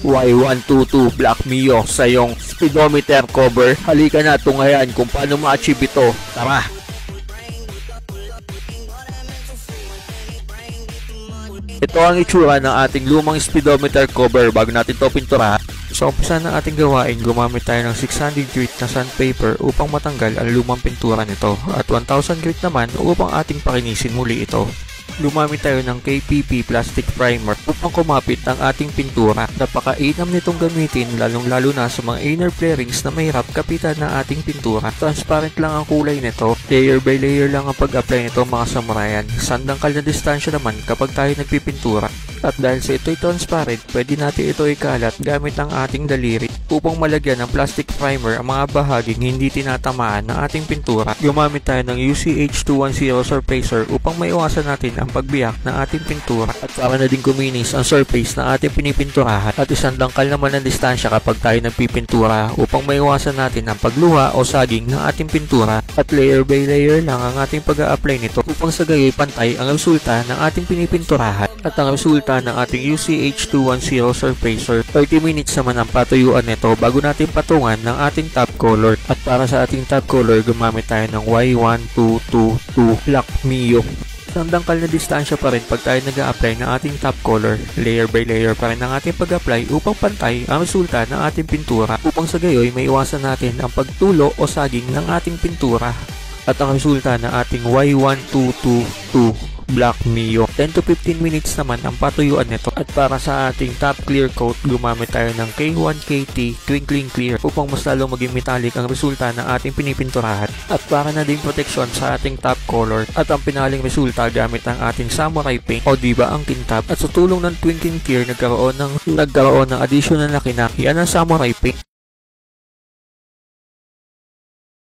Y122 Black Mio sa iyong speedometer cover. Halika na tungayan kung paano ma-achieve ito. Tara! Ito ang itsura ng ating lumang speedometer cover bago natin ito pinturahan. Sa umpisa ng ating gawain, gumamit tayo ng 600 grit na sandpaper upang matanggal ang lumang pintura nito at 1000 grit naman upang ating pakinisin muli ito. Lumamit tayo ng KPP plastic primer upang kumapit ang ating pintura. Napakainam nitong gamitin lalong-lalo na sa mga inner flarings na mahirap kapitan ng ating pintura. Transparent lang ang kulay nito. Layer by layer lang ang pag-apply nito mga samurayan. Sandangkal na distansya naman kapag tayo nagpipintura. At dahil sa ito'y transparent, pwede natin ito ikalat gamit ang ating daliri upang malagyan ng plastic primer ang mga bahaging hindi tinatamaan ng ating pintura. Gumamit tayo ng UCH210 surfacer upang maiwasan natin ang pagbiyak ng ating pintura at para na din kuminis ang surface na ating pinipinturahan at isang dangkal naman ang distansya kapag tayo nagpipintura upang maiwasan natin ang pagluha o saging ng ating pintura at layer by layer lang ang ating pag-a-apply nito upang sa gayoy pantay ang resulta ng ating pinipinturahan at ang resulta ng ating UCH210 surfacer. 30 minutes naman ang patuyuan nito bago natin patungan ng ating top color at para sa ating top color gumamit tayo ng Y1222 Black Mio. Isang dangkal na distansya pa rin pag tayo nag-a-apply ng ating top color. Layer by layer pa rin ang ating pag-apply upang pantay ang resulta ng ating pintura upang sa gayoy may iwasan natin ang pagtulo o saging ng ating pintura at ang resulta ng ating Y1222 Black Mio. 10 to 15 minutes naman ang patuyuan nito at para sa ating top clear coat gumamit tayo ng K1KT Twinkling Clear upang mas lalong maging metallic ang resulta ng ating pinipinturahan at para na din proteksyon sa ating top color at ang pinaling resulta gamit ang ating samurai paint o diba ang kintab at sa tulong ng Twinkling Clear nagkaroon ng additional na kinaki ang samurai paint.